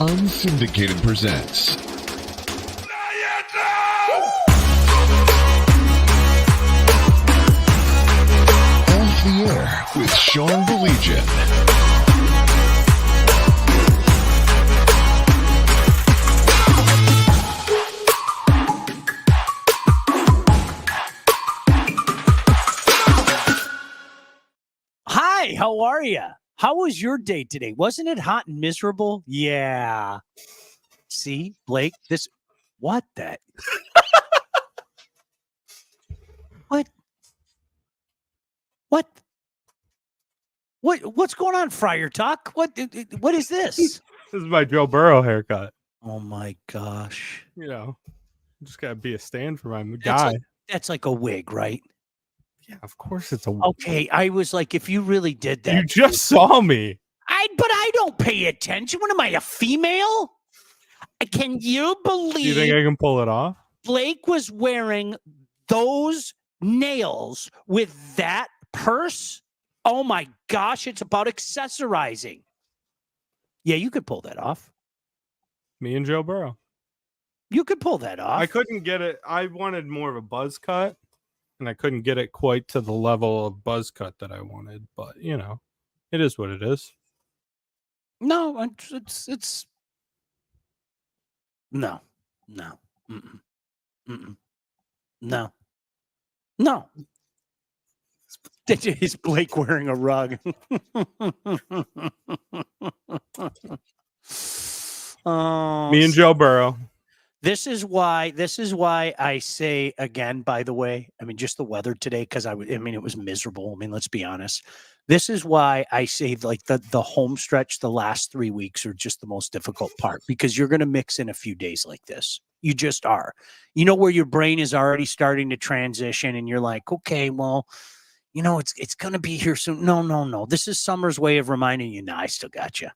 Unsyndicated presents Off the Air with Sean the Legion. Hi, how are you? How was your day today? Wasn't it hot and miserable? Yeah. See, Blake, what that? What? What? What's going on, Friar Talk? What is this? This is my Joe Burrow haircut. Oh my gosh. You know, just gotta be a stand for my guy. That's like a wig, right? Yeah, of course it's a. Okay, I was like, if you really did that, You just saw me. But I don't pay attention. What am I, a female? Can you Do you think believe I can pull it off? Blake was wearing those nails with that purse? Oh my gosh, it's about accessorizing. Yeah, you could pull that off. Me and Joe Burrow. You could pull that off. I couldn't get it. I wanted more of a buzz cut, and I couldn't get it quite to the level of buzz cut that I wanted. But you know, it is what it is. No, it's no. Mm-mm. Mm-mm. No. Is Blake wearing a rug? Oh, Me and Joe Burrow. This is why I say again, by the way, I mean, just the weather today, because it was miserable. I mean, let's be honest. This is why I say like the home stretch, the last 3 weeks are just the most difficult part, because you're going to mix in a few days like this. You just are. You know, where your brain is already starting to transition and you're like, okay, well, you know, it's going to be here soon. No. This is summer's way of reminding you, I still got you.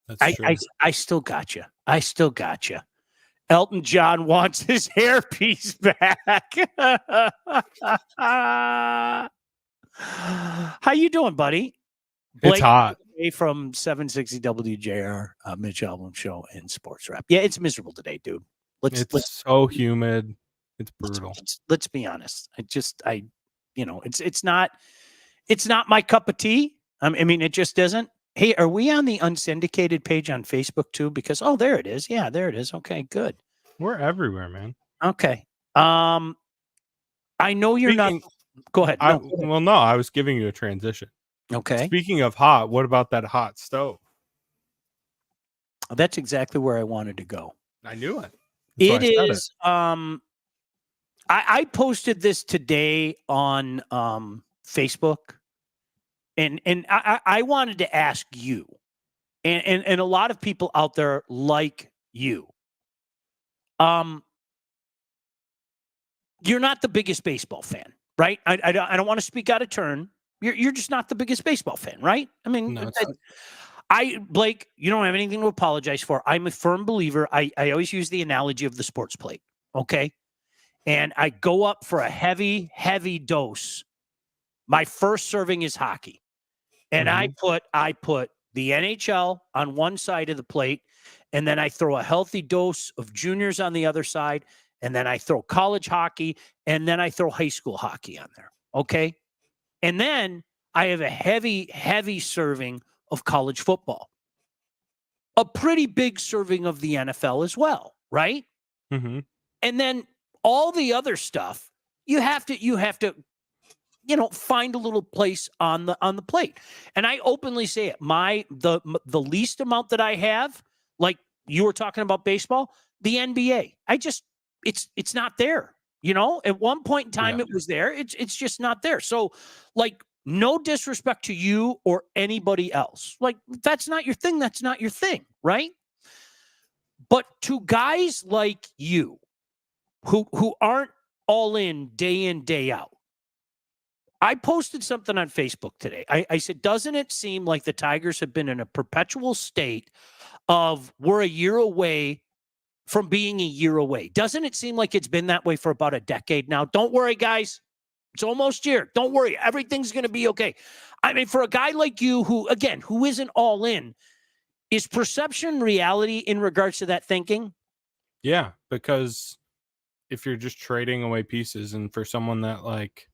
That's true. I still got you. I still got you. Elton John wants his hairpiece back. How you doing, buddy? It's hot. From 760 WJR, Mitch Albom Show and Sports Wrap. Yeah, it's miserable today, dude. It's so humid. It's brutal. Let's be honest. It's not my cup of tea. I mean, it just isn't. Hey, are we on the Unsyndicated page on Facebook too? Because there it is. Yeah, there it is. Okay, good. We're everywhere, man. Okay. I know you're not. Go ahead. I was giving you a transition. Okay. Speaking of hot, what about that hot stove? That's exactly where I wanted to go. I knew it. It is. I posted this today on Facebook, and I wanted to ask you, and a lot of people out there like you. You're not the biggest baseball fan, right? I don't want to speak out of turn. You're just not the biggest baseball fan, right? I mean, No, Blake, you don't have anything to apologize for. I'm a firm believer. I always use the analogy of the sports plate, okay? And I go up for a heavy, heavy dose. My first serving is hockey. And I put the NHL on one side of the plate, and then I throw a healthy dose of juniors on the other side, and then I throw college hockey, and then I throw high school hockey on there, okay? And then I have a heavy, heavy serving of college football. A pretty big serving of the NFL as well, right? Mm-hmm. And then all the other stuff, you have to find a little place on the plate. And I openly say it. The least amount that I have, like you were talking about baseball, the NBA. It's not there. You know, at one point in time, It was there. It's just not there. So, like, no disrespect to you or anybody else. Like, that's not your thing. That's not your thing, right? But to guys like you, who aren't all in, day out, I posted something on Facebook today. I said, doesn't it seem like the Tigers have been in a perpetual state of we're a year away from being a year away? Doesn't it seem like it's been that way for about a decade now? Don't worry, guys. It's almost here. Don't worry. Everything's going to be okay. I mean, for a guy like you who isn't all in, Is perception reality in regards to that thinking? Yeah, because if you're just trading away pieces, and for someone that like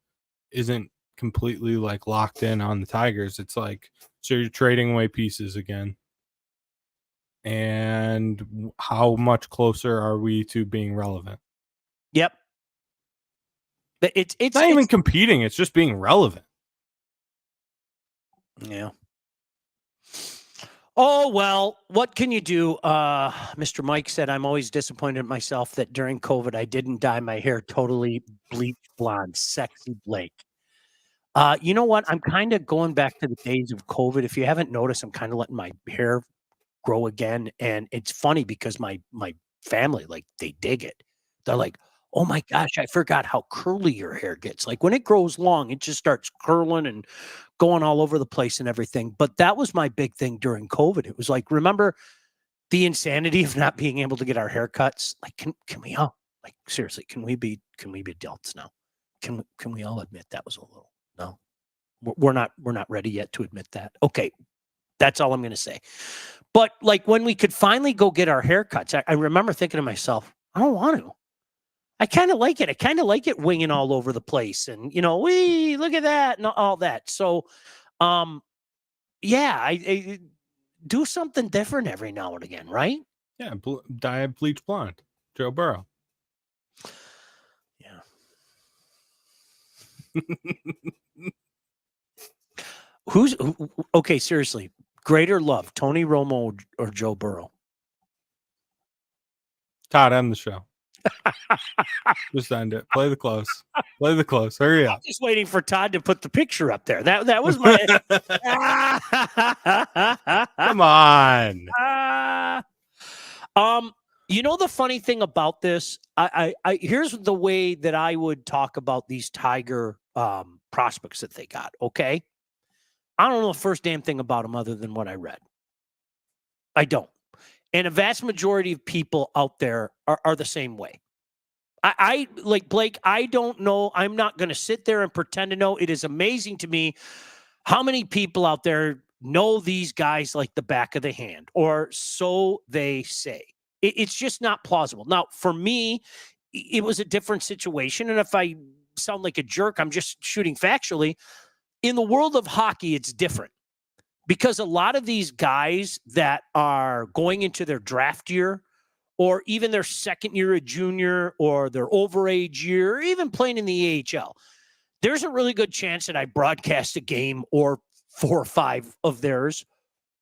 isn't completely like locked in on the Tigers, it's like, so you're trading away pieces again. And how much closer are we to being relevant? Yep. But it's not even competing, it's just being relevant. Yeah. Oh, well, what can you do? Mr. Mike said, I'm always disappointed in myself that during COVID, I didn't dye my hair totally bleached blonde. Sexy Blake. You know what? I'm kind of going back to the days of COVID. If you haven't noticed, I'm kind of letting my hair grow again. And it's funny because my family, like, they dig it. They're like, oh my gosh, I forgot how curly your hair gets. Like when it grows long, it just starts curling and going all over the place and everything. But that was my big thing during COVID. It was like, remember the insanity of not being able to get our haircuts? Like, can we all, like, seriously, can we be adults now? Can we all admit that was a little, no, we're not ready yet to admit that. Okay. That's all I'm going to say. But like when we could finally go get our haircuts, I remember thinking to myself, I don't want to. I kind of like it. I kind of like it winging all over the place, and we look at that and all that. So, yeah, I do something different every now and again, right? Yeah, dye bleach blonde, Joe Burrow. Yeah. Okay? Seriously, greater love, Tony Romo or Joe Burrow? Todd, end the show. Just end it. Play the close. Play the close. Hurry up. I'm just waiting for Todd to put the picture up there. That was my. Come on. The funny thing about this, I here's the way that I would talk about these Tiger prospects that they got. Okay, I don't know the first damn thing about them other than what I read. I don't. And a vast majority of people out there are the same way. I like Blake, I don't know. I'm not going to sit there and pretend to know. It is amazing to me how many people out there know these guys like the back of the hand, or so they say. It's just not plausible. Now, for me, it was a different situation. And if I sound like a jerk, I'm just shooting factually. In the world of hockey, it's different. Because a lot of these guys that are going into their draft year, or even their second year of junior, or their overage year, or even playing in the AHL, there's a really good chance that I broadcast a game or 4 or 5 of theirs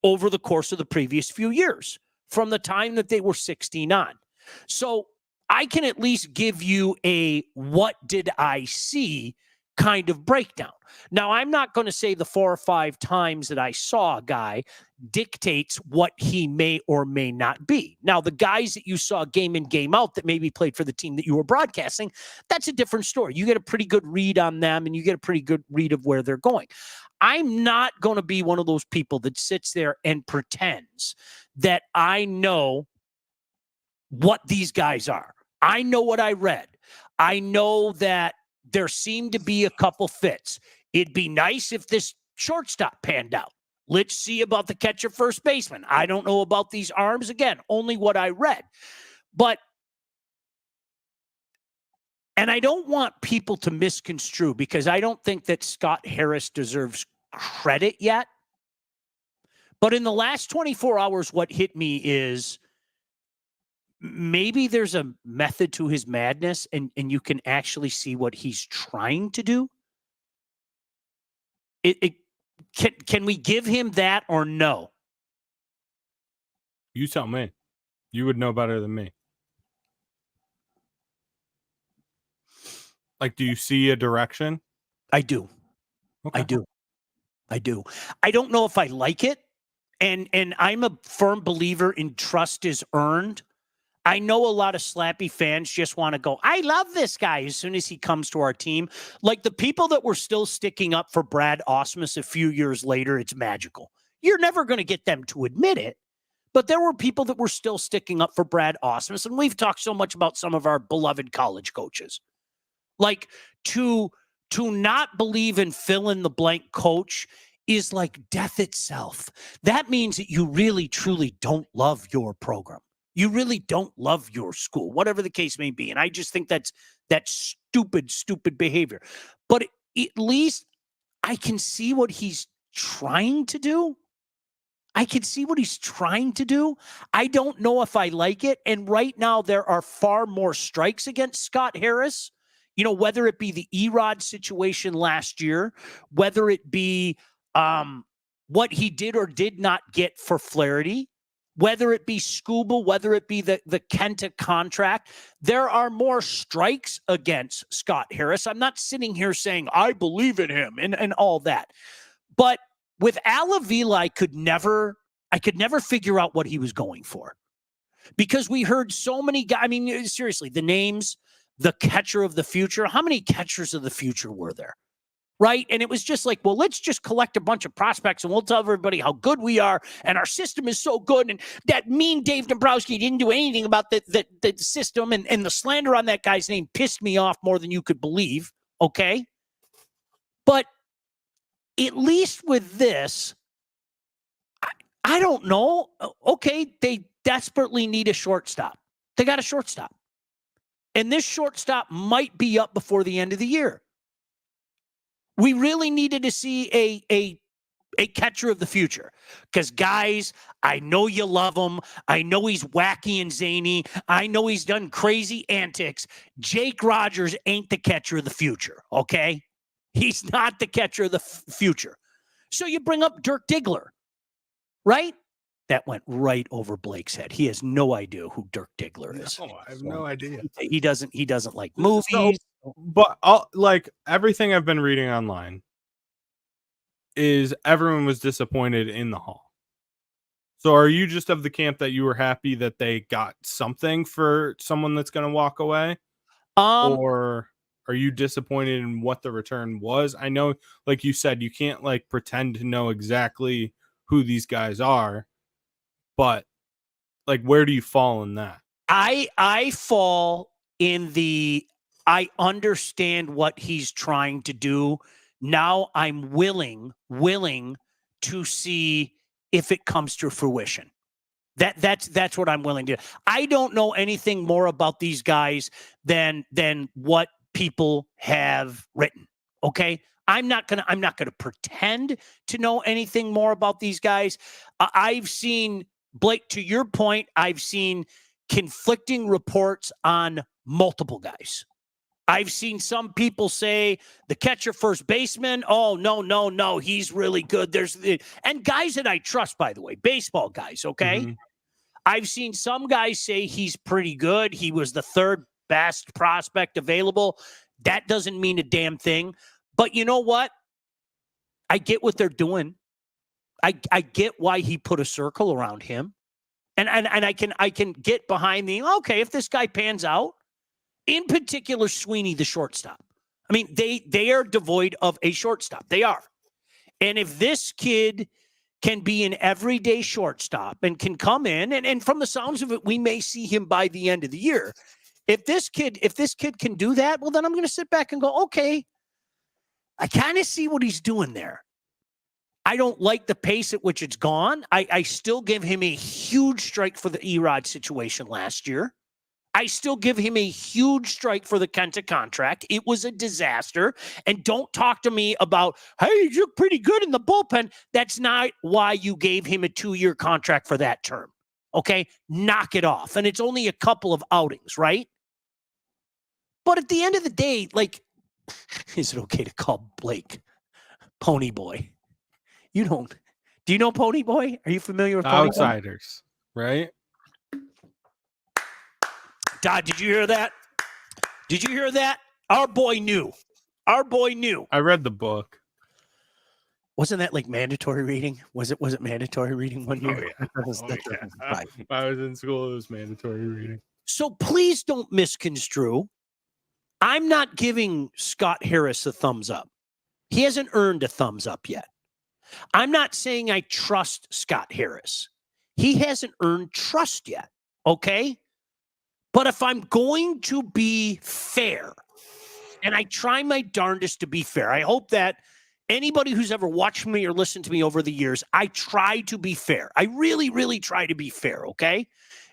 over the course of the previous few years, from the time that they were 16 on. So I can at least give you a what did I see kind of breakdown. Now, I'm not going to say the 4 or 5 times that I saw a guy dictates what he may or may not be. Now, the guys that you saw game in, game out that maybe played for the team that you were broadcasting, that's a different story. You get a pretty good read on them, and you get a pretty good read of where they're going. I'm not going to be one of those people that sits there and pretends that I know what these guys are. I know what I read. I know that there seemed to be a couple fits. It'd be nice if this shortstop panned out. Let's see about the catcher first baseman. I don't know about these arms. Again, only what I read. And I don't want people to misconstrue, because I don't think that Scott Harris deserves credit yet. But in the last 24 hours, what hit me is maybe there's a method to his madness, and you can actually see what he's trying to do. Can we give him that or no? You tell me. You would know better than me. Like, do you see a direction? I do. Okay. I do. I don't know if I like it. And I'm a firm believer in trust is earned. I know a lot of Slappy fans just want to go, I love this guy as soon as he comes to our team. Like the people that were still sticking up for Brad Ausmus a few years later, it's magical. You're never going to get them to admit it. But there were people that were still sticking up for Brad Ausmus. And we've talked so much about some of our beloved college coaches. Like to not believe in fill in the blank coach is like death itself. That means that you really, truly don't love your program. You really don't love your school, whatever the case may be. And I just think that's stupid, stupid behavior. But at least I can see what he's trying to do. I can see what he's trying to do. I don't know if I like it. And right now, there are far more strikes against Scott Harris. You know, whether it be the Erod situation last year, whether it be what he did or did not get for Flaherty, whether it be Scuba, whether it be the Kenta contract, there are more strikes against Scott Harris. I'm not sitting here saying I believe in him and all that. But with Al Avila, I could never figure out what he was going for. Because we heard so many guys. I mean, seriously, the names, the catcher of the future. How many catchers of the future were there? Right. And it was just like, well, let's just collect a bunch of prospects and we'll tell everybody how good we are. And our system is so good. And that mean Dave Dombrowski didn't do anything about the system. And the slander on that guy's name pissed me off more than you could believe. Okay. But at least with this, I don't know. Okay. They desperately need a shortstop. They got a shortstop. And this shortstop might be up before the end of the year. We really needed to see a catcher of the future because, guys, I know you love him. I know he's wacky and zany. I know he's done crazy antics. Jake Rogers ain't the catcher of the future, okay? He's not the catcher of the future. So you bring up Dirk Diggler, right? That went right over Blake's head. He has no idea who Dirk Diggler is. No, I have no idea. He doesn't like movies. So, but like everything I've been reading online is everyone was disappointed in the Hall. So are you just of the camp that you were happy that they got something for someone that's going to walk away? Or are you disappointed in what the return was? I know, like you said, you can't like pretend to know exactly who these guys are. But like, where do you fall in that? I fall in the, I understand what he's trying to do. Now I'm willing to see if it comes to fruition. That's what I'm willing to do. I don't know anything more about these guys than what people have written. Okay. I'm not gonna pretend to know anything more about these guys. I've seen, Blake, to your point, I've seen conflicting reports on multiple guys. I've seen some people say the catcher, first baseman. Oh, no. He's really good. And guys that I trust, by the way, baseball guys. Okay. Mm-hmm. I've seen some guys say he's pretty good. He was the third best prospect available. That doesn't mean a damn thing. But you know what? I get what they're doing. I get why he put a circle around him. And I can get behind okay, if this guy pans out, in particular Sweeney, the shortstop. I mean, they are devoid of a shortstop. They are. And if this kid can be an everyday shortstop and can come in, and from the sounds of it, we may see him by the end of the year. If this kid can do that, well, then I'm going to sit back and go, okay, I kind of see what he's doing there. I don't like the pace at which it's gone. I still give him a huge strike for the Erod situation last year. I still give him a huge strike for the Kenta contract. It was a disaster. And don't talk to me about, hey, you look pretty good in the bullpen. That's not why you gave him a 2-year contract for that term. Okay? Knock it off. And it's only a couple of outings, right? But at the end of the day, like, is it okay to call Blake Pony Boy? Do you know Pony Boy? Are you familiar with Pony Outsiders, Boy? Right? Todd, did you hear that? Did you hear that? Our boy knew. I read the book. Wasn't that like mandatory reading? Was it mandatory reading one year? Yeah. I was in school, it was mandatory reading. So please don't misconstrue. I'm not giving Scott Harris a thumbs up. He hasn't earned a thumbs up yet. I'm not saying I trust Scott Harris. He hasn't earned trust yet, okay? But if I'm going to be fair, and I try my darndest to be fair, I hope that anybody who's ever watched me or listened to me over the years, I try to be fair. I really, really try to be fair, okay?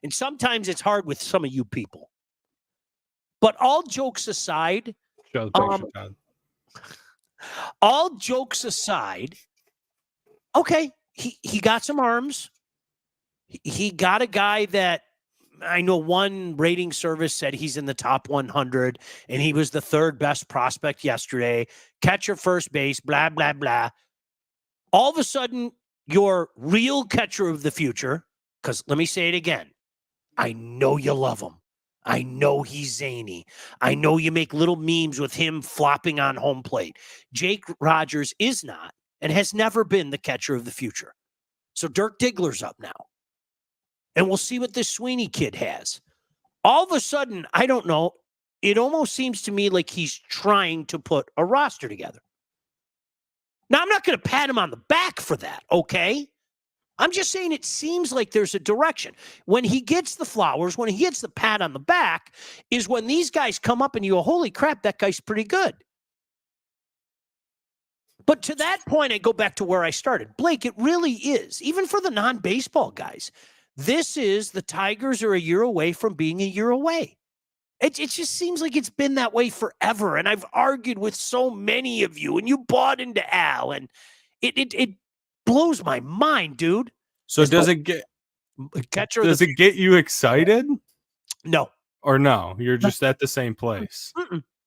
And sometimes it's hard with some of you people. But all jokes aside, Show the picture, Todd. all jokes aside, okay, he got some arms. He got a guy that I know one rating service said he's in the top 100, and he was the third best prospect yesterday. Catcher, first base, blah, blah, blah. All of a sudden, your real catcher of the future, because let me say it again, I know you love him. I know he's zany. I know you make little memes with him flopping on home plate. Jake Rogers is not and has never been the catcher of the future. So Dirk Diggler's up now. And we'll see what this Sweeney kid has. All of a sudden, I don't know, it almost seems to me like he's trying to put a roster together. Now, I'm not going to pat him on the back for that, okay? I'm just saying it seems like there's a direction. When he gets the flowers, when he gets the pat on the back, is when these guys come up and you go, holy crap, that guy's pretty good. But to that point, I go back to where I started. Blake, it really is, even for the non-baseball guys, this is the Tigers are a year away from being a year away. It just seems like it's been that way forever. And I've argued with so many of you, and you bought into Al, and it blows my mind, dude. So does it get you excited? No. Or no? You're just at the same place.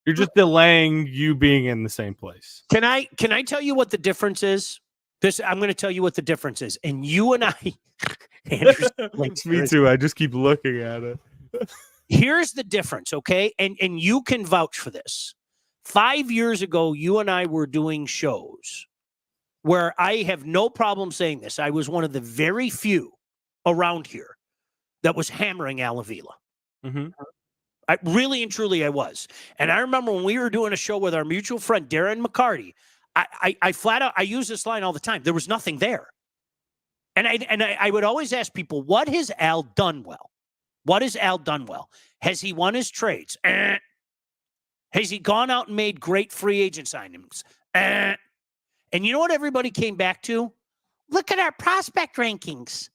You're just delaying you being in the same place. Can I tell you what the difference is? I'm going to tell you what the difference is. And you and I, Andrew, me too. I just keep looking at it. Here's the difference, okay? And you can vouch for this. 5 years ago, you and I were doing shows where I have no problem saying this. I was one of the very few around here that was hammering Al Avila. Mm-hmm. I really and truly I was. And I remember when we were doing a show with our mutual friend, Darren McCarty, I flat out, I use this line all the time. There was nothing there. And I would always ask people, what has Al done well? What has Al done well? Has he won his trades? Has he gone out and made great free agent signings? And you know what everybody came back to? Look at our prospect rankings.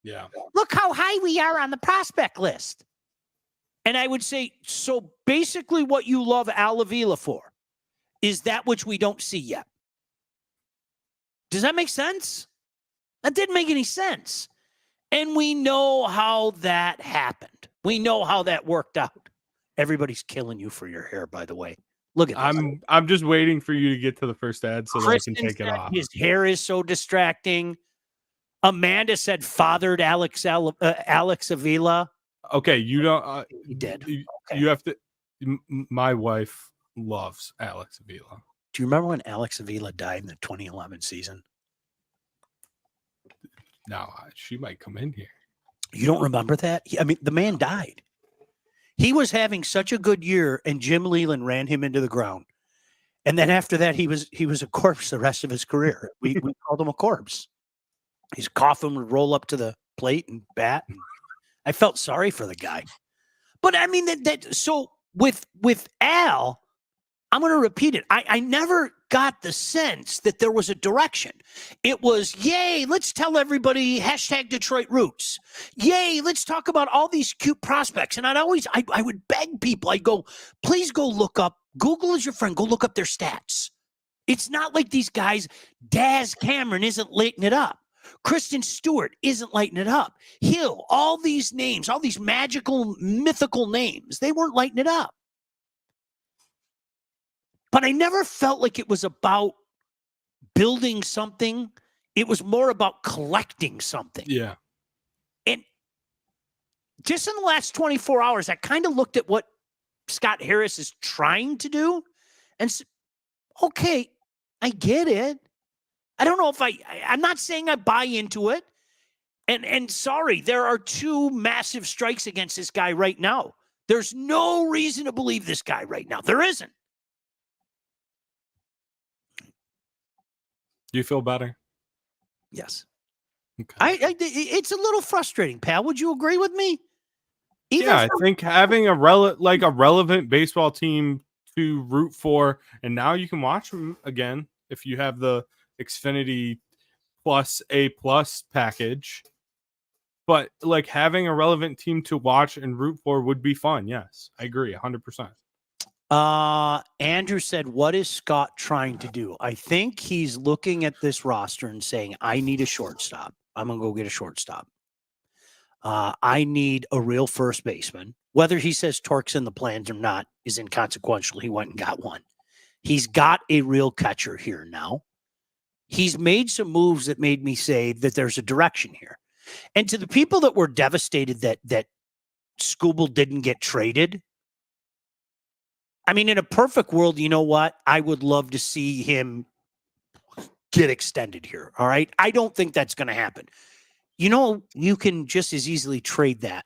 Yeah. Look how high we are on the prospect list. And I would say, so basically what you love Al Avila for is that which we don't see yet. Does that make sense? That didn't make any sense. And we know how that happened. We know how that worked out. Everybody's killing you for your hair, by the way. Look at this. I'm just waiting for you to get to the first ad so that I can take it off. His hair is so distracting. Amanda said fathered Alex Avila. Okay, you don't. He did. You have to. My wife loves Alex Avila. Do you remember when Alex Avila died in the 2011 season? No, she might come in here. You don't remember that? I mean, the man died. He was having such a good year, and Jim Leland ran him into the ground. And then after that, he was a corpse the rest of his career. We called him a corpse. His coffin would roll up to the plate and bat. And I felt sorry for the guy. But I mean, so with Al, I'm going to repeat it. I never got the sense that there was a direction. It was, yay, let's tell everybody hashtag Detroit Roots. Yay, let's talk about all these cute prospects. And I would beg people, I'd go, please go look up, Google is your friend, go look up their stats. It's not like these guys, Daz Cameron isn't lighting it up. Kristen Stewart isn't lighting it up. Hill, all these names, all these magical, mythical names, they weren't lighting it up. But I never felt like it was about building something. It was more about collecting something. Yeah. And just in the last 24 hours, I kind of looked at what Scott Harris is trying to do and said, okay, I get it. I don't know if I'm not saying I buy into it. And sorry, there are two massive strikes against this guy right now. There's no reason to believe this guy right now. There isn't. Do you feel better? Yes. Okay. It's a little frustrating, pal. Would you agree with me? I think having a relevant baseball team to root for, and now you can watch them again. if you have the Xfinity plus A plus package. But like having a relevant team to watch and root for would be fun. Yes, I agree 100%. Andrew said, what is Scott trying to do? I think he's looking at this roster and saying, I need a shortstop. I'm going to go get a shortstop. I need a real first baseman. Whether he says Torque's in the plans or not is inconsequential. He went and got one. He's got a real catcher here now. He's made some moves that made me say that there's a direction here. And to the people that were devastated that Skubal didn't get traded, I mean, in a perfect world, you know what? I would love to see him get extended here. All right. I don't think that's going to happen. You know, you can just as easily trade that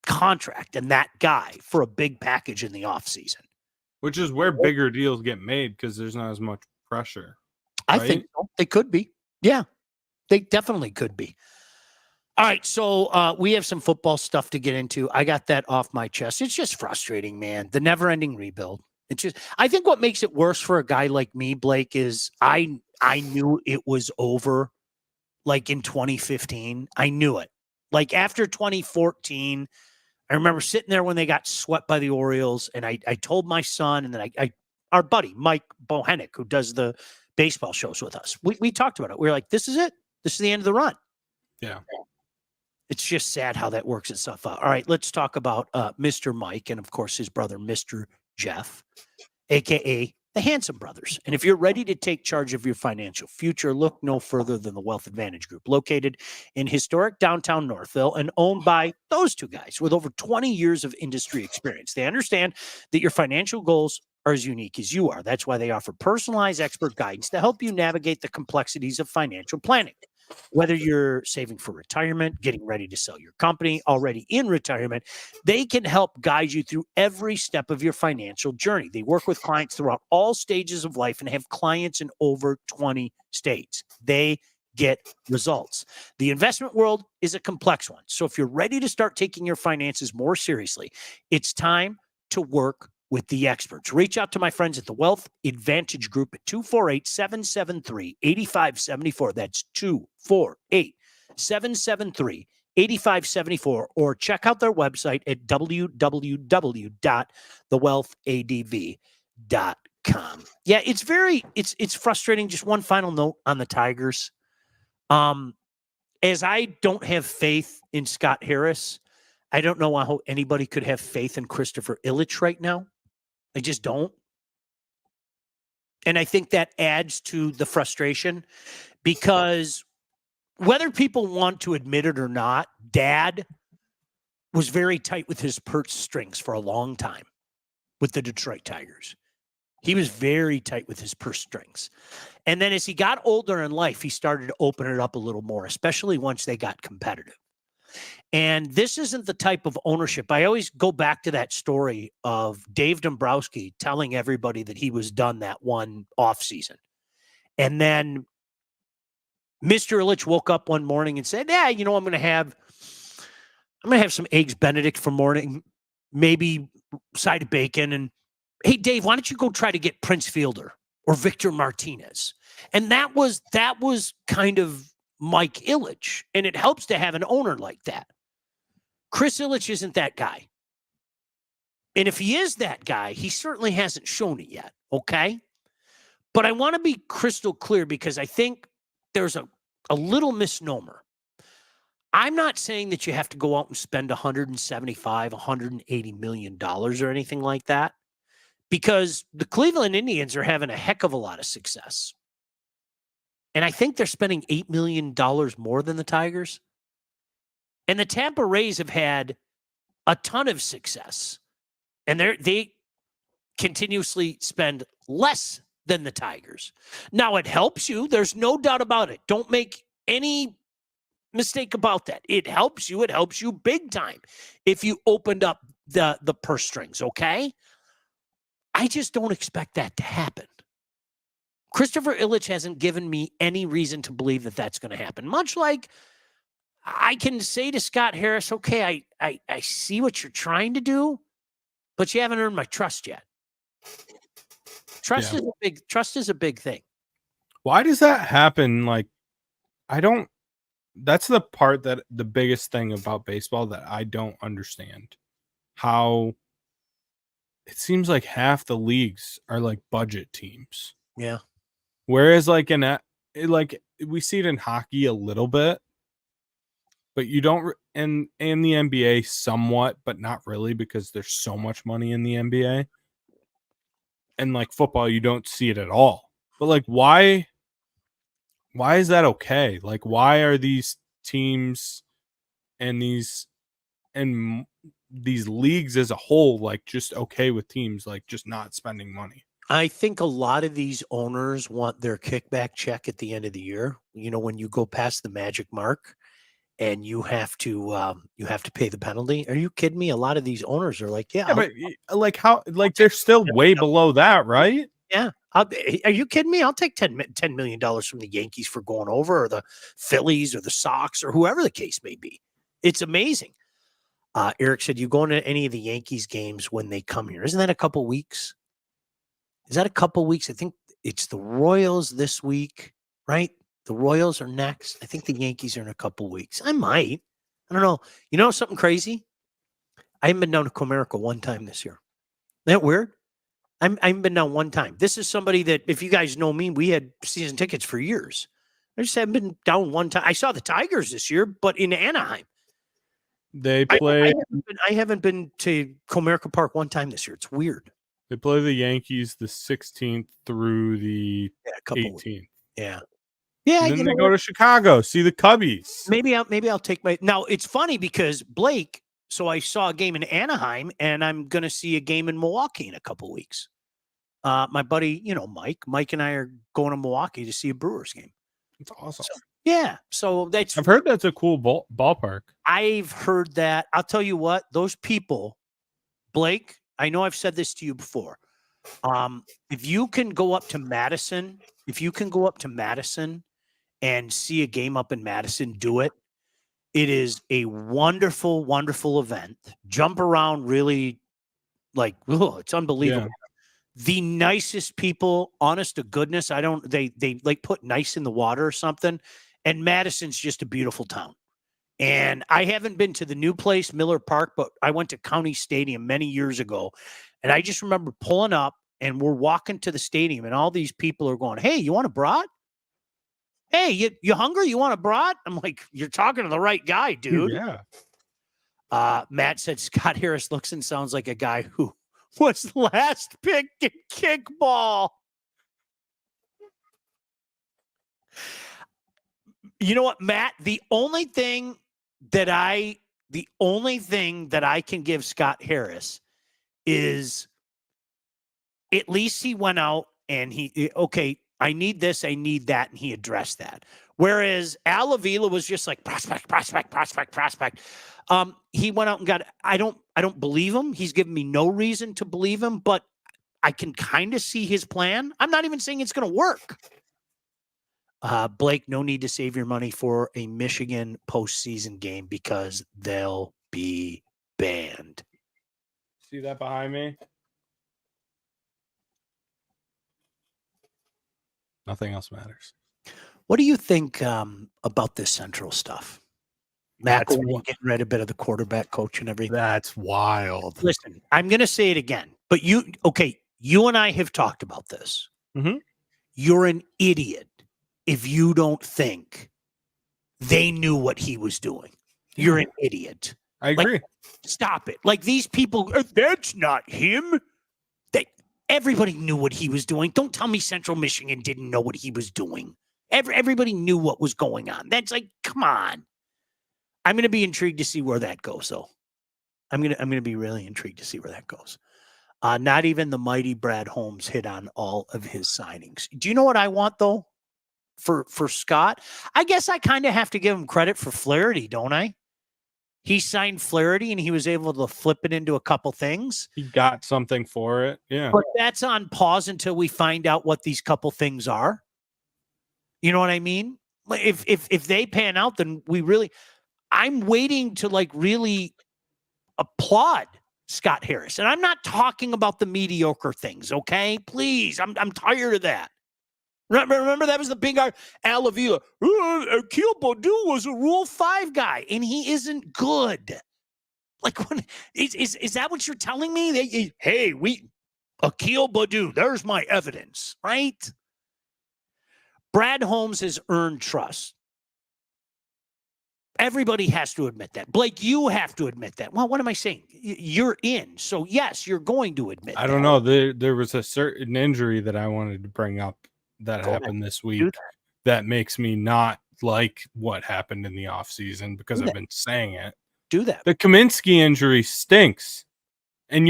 contract and that guy for a big package in the offseason. Which is where bigger deals get made because there's not as much pressure. I right? think so. They could be. Yeah, they definitely could be. All right, so we have some football stuff to get into. I got that off my chest. It's just frustrating, man. The never-ending rebuild. It's just, I think what makes it worse for a guy like me, Blake, is I knew it was over like in 2015. I knew it. Like after 2014, I remember sitting there when they got swept by the Orioles, and I told my son, and then our buddy, Mike Bohenick, who does the baseball shows with us, we talked about it. We were like, this is it. This is the end of the run. Yeah. It's just sad how that works itself out. All right, let's talk about Mr. Mike and, of course, his brother, Mr. Jeff, a.k.a. the Handsome Brothers. And if you're ready to take charge of your financial future, look no further than the Wealth Advantage Group, located in historic downtown Northville and owned by those two guys with over 20 years of industry experience. They understand that your financial goals are as unique as you are. That's why they offer personalized expert guidance to help you navigate the complexities of financial planning. Whether you're saving for retirement, getting ready to sell your company, already in retirement, they can help guide you through every step of your financial journey. They work with clients throughout all stages of life and have clients in over 20 states. They get results. The investment world is a complex one. So if you're ready to start taking your finances more seriously, it's time to work with the experts. Reach out to my friends at the Wealth Advantage Group at 248-773-8574. That's 248-773-8574. Or check out their website at www.thewealthadv.com. Yeah, it's frustrating. Just one final note on the Tigers. As I don't have faith in Scott Harris, I don't know how anybody could have faith in Christopher Ilitch right now. I just don't. And I think that adds to the frustration because whether people want to admit it or not, Dad was very tight with his purse strings for a long time with the Detroit Tigers. He was very tight with his purse strings. And then as he got older in life, he started to open it up a little more, especially once they got competitive. And this isn't the type of ownership. I always go back to that story of Dave Dombrowski telling everybody that he was done that one offseason. And then Mr. Ilitch woke up one morning and said, yeah, you know, I'm going to have some eggs Benedict for morning, maybe side of bacon. And hey, Dave, why don't you go try to get Prince Fielder or Victor Martinez? And that was kind of Mike Ilitch. And it helps to have an owner like that. Chris Ilitch isn't that guy. And if he is that guy, he certainly hasn't shown it yet, okay? But I want to be crystal clear because I think there's a little misnomer. I'm not saying that you have to go out and spend $175, $180 million or anything like that because the Cleveland Indians are having a heck of a lot of success. And I think they're spending $8 million more than the Tigers. And the Tampa Rays have had a ton of success. And they continuously spend less than the Tigers. Now, it helps you. There's no doubt about it. Don't make any mistake about that. It helps you. It helps you big time if you opened up the purse strings, okay? I just don't expect that to happen. Christopher Ilitch hasn't given me any reason to believe that that's going to happen. Much like I can say to Scott Harris, okay, I see what you're trying to do, but you haven't earned my trust yet. Trust is a big thing. Why does that happen? Like, that's the part that the biggest thing about baseball that I don't understand. How it seems like half the leagues are like budget teams. Yeah. Whereas like like we see it in hockey a little bit, but you don't and the NBA somewhat, but not really because there's so much money in the NBA. And like football, you don't see it at all. But like why is that okay? Like why are these teams and these leagues as a whole like just okay with teams like just not spending money? I think a lot of these owners want their kickback check at the end of the year. You know, when you go past the magic mark and you have to pay the penalty. Are you kidding me? A lot of these owners are like, yeah, but like how like they're still way below that, right? Yeah. Are you kidding me? I'll take $10 million from the Yankees for going over, or the Phillies or the Sox or whoever the case may be. It's amazing. Eric said, you going to any of the Yankees games when they come here? Isn't that a couple weeks? Is that a couple weeks? I think it's the Royals this week, right? The Royals are next. I think the Yankees are in a couple weeks. I might. I don't know. You know something crazy? I haven't been down to Comerica one time this year. Isn't that weird? I haven't been down one time. This is somebody that, if you guys know me, we had season tickets for years. I just haven't been down one time. I saw the Tigers this year, but in Anaheim. They play. I haven't been to Comerica Park one time this year. It's weird. They play the Yankees the 16th through the 18th. Yeah. Yeah. And then they go to Chicago, see the Cubbies. Maybe I'll take my. Now it's funny because Blake. So I saw a game in Anaheim, and I'm going to see a game in Milwaukee in a couple weeks. My buddy, Mike and I are going to Milwaukee to see a Brewers game. It's awesome. So I've heard that's a cool ballpark. I've heard that. I'll tell you what, those people, Blake, I know I've said this to you before. If you can go up to Madison, and see a game up in Madison, do it. It is a wonderful, wonderful event. Jump around, really, it's unbelievable. Yeah. The nicest people, honest to goodness. They like put nice in the water or something. And Madison's just a beautiful town. And I haven't been to the new place, Miller Park, but I went to County Stadium many years ago. And I just remember pulling up, and we're walking to the stadium, and all these people are going, "Hey, you want a brat? Hey, you hungry? You want a brat?" I'm like, "You're talking to the right guy, dude." Yeah. Matt said Scott Harris looks and sounds like a guy who was last picked in kickball. You know what, Matt? The only thing that I can give Scott Harris is at least he went out and I need this, I need that, and he addressed that. Whereas Al Avila was just like prospect. He went out and got. I don't believe him. He's given me no reason to believe him, but I can kind of see his plan. I'm not even saying it's going to work. Blake, no need to save your money for a Michigan postseason game because they'll be banned. See that behind me? Nothing else matters. What do you think about this Central stuff? Matt getting rid of a bit of the quarterback coach and everything. That's wild. Listen, I'm going to say it again, but you and I have talked about this. Mm-hmm. You're an idiot if you don't think they knew what he was doing. You're an idiot. I agree. Stop it. Like these people, that's not him. Everybody knew what he was doing. Don't tell me Central Michigan didn't know what he was doing. Everybody knew what was going on. That's like, come on. I'm going to be intrigued to see where that goes, though. I'm going to be really intrigued to see where that goes. Not even the mighty Brad Holmes hit on all of his signings. Do you know what I want, though, for Scott? I guess I kind of have to give him credit for Flaherty, don't I? He signed Flaherty, and he was able to flip it into a couple things. He got something for it, yeah. But that's on pause until we find out what these couple things are. You know what I mean? If they pan out, then I'm waiting to really applaud Scott Harris. And I'm not talking about the mediocre things, okay? Please, I'm tired of that. Remember that was the big guy, Al Avila. Akil Baddoo was a Rule 5 guy, and he isn't good. Like, is that what you're telling me? Hey, Akil Baddoo, there's my evidence, right? Brad Holmes has earned trust. Everybody has to admit that. Blake, you have to admit that. Well, what am I saying? You're in. So, yes, you're going to admit I don't know. There was a certain injury that I wanted to bring up that happened this week that makes me not like what happened in the offseason because I've been saying it. Do that. The Kaminsky injury stinks. And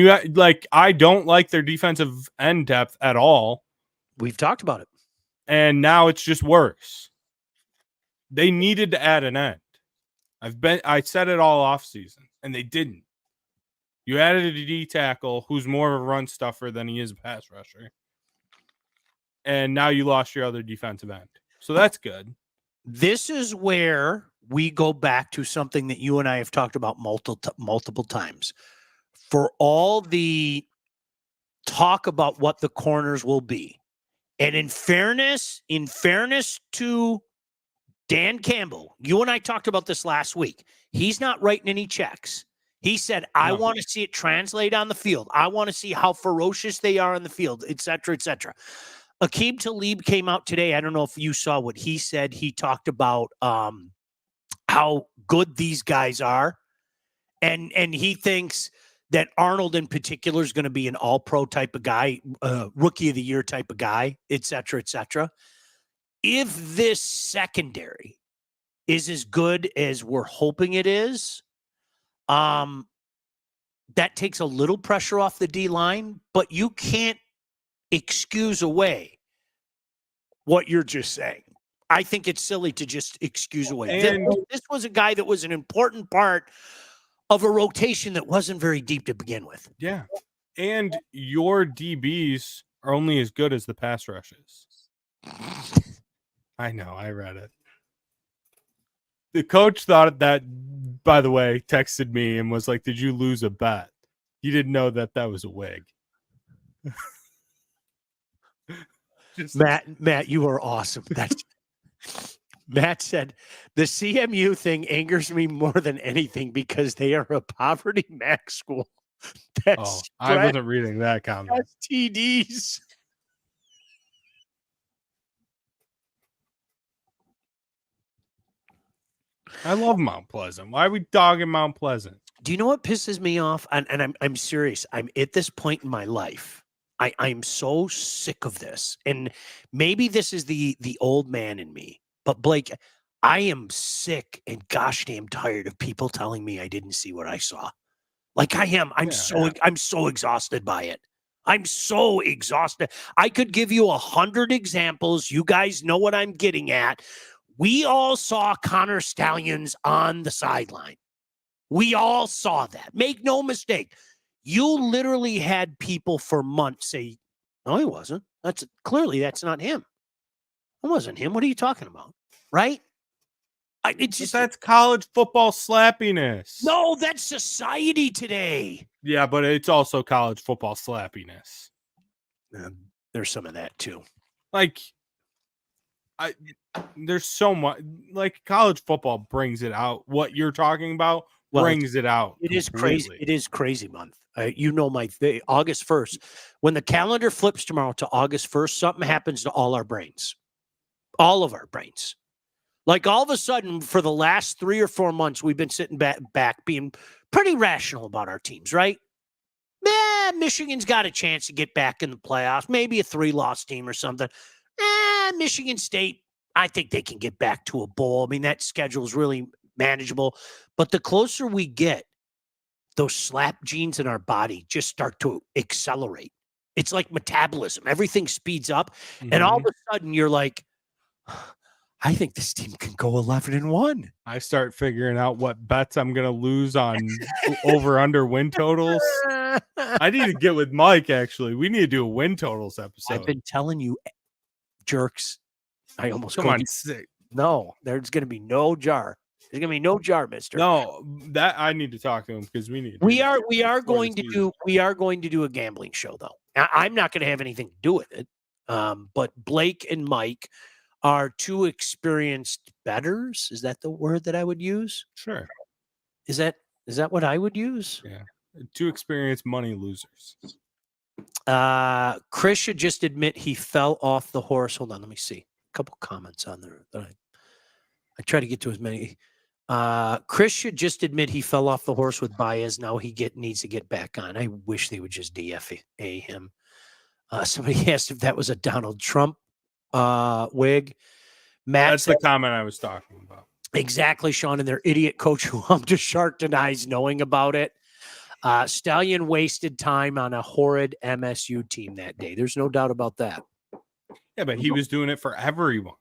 I don't like their defensive end depth at all. We've talked about it. And now it's just worse. They needed to add an end. I said it all offseason, and they didn't. You added a D tackle who's more of a run stuffer than he is a pass rusher. And now you lost your other defensive end. So that's good. This is where we go back to something that you and I have talked about multiple times. For all the talk about what the corners will be, and in fairness to Dan Campbell, you and I talked about this last week. He's not writing any checks. He said, I want to see it translate on the field. I want to see how ferocious they are on the field, et cetera, et cetera. Aqib Talib came out today. I don't know if you saw what he said. He talked about how good these guys are. And he thinks that Arnold in particular is going to be an all-pro type of guy, rookie of the year type of guy, et cetera, et cetera. If this secondary is as good as we're hoping it is, that takes a little pressure off the D-line, but you can't excuse away what you're just saying. I think it's silly to just excuse away. This was a guy that was an important part of a rotation that wasn't very deep to begin with. Yeah. And your DBs are only as good as the pass rushes. I know. I read it. The coach thought that, by the way, texted me and was like, did you lose a bet? He didn't know that was a wig. Matt, you are awesome. Matt said, the CMU thing angers me more than anything because they are a poverty max school. I wasn't reading that comment. STDs. I love Mount Pleasant. Why are we dogging Mount Pleasant? Do you know what pisses me off? And I'm serious. I'm at this point in my life. I'm so sick of this. And maybe this is the old man in me. But Blake, I am sick and gosh damn tired of people telling me I didn't see what I saw. Like I am. I'm so exhausted by it. I'm so exhausted. I could give you 100 examples. You guys know what I'm getting at. We all saw Connor Stallions on the sideline. We all saw that. Make no mistake. You literally had people for months say, no, he wasn't. That's not him. It wasn't him. What are you talking about? Right? That's college football slappiness. No, that's society today. Yeah, but it's also college football slappiness. There's some of that too. Like, there's so much. Like, college football brings it out. What you're talking about brings it out. It is crazy. It is crazy month. August 1st, when the calendar flips tomorrow to August 1st, something happens to all our brains. All of our brains. Like all of a sudden, for the last 3 or 4 months, we've been sitting back being pretty rational about our teams, right? Michigan's got a chance to get back in the playoffs. Maybe a 3-loss team or something. Michigan State, I think they can get back to a bowl. I mean, that schedule is really manageable. But the closer we get, those slap genes in our body just start to accelerate. It's like metabolism. Everything speeds up. Mm-hmm. And all of a sudden you're like, I think this team can go 11-1. I start figuring out what bets I'm going to lose on over-under win totals. I need to get with Mike, actually. We need to do a win totals episode. I've been telling you, jerks. I almost come on. No, there's going to be no jar. There's gonna be no jar, mister. No, that I need to talk to him because we need. We are going to season. do a gambling show though. I'm not going to have anything to do with it. But Blake and Mike are two experienced bettors. Is that the word that I would use? Sure. Is that what I would use? Yeah. Two experienced money losers. Chris should just admit he fell off the horse. Hold on, let me see. A couple comments on there that I try to get to as many. Chris should just admit he fell off the horse with Baez. Now he needs to get back on. I wish they would just DFA him. Somebody asked if that was a Donald Trump wig. Matt That's said, the comment I was talking about. Exactly, Sean, and their idiot coach who humped a shark denies knowing about it. Stallion wasted time on a horrid MSU team that day. There's no doubt about that. Yeah, but he was doing it for everyone.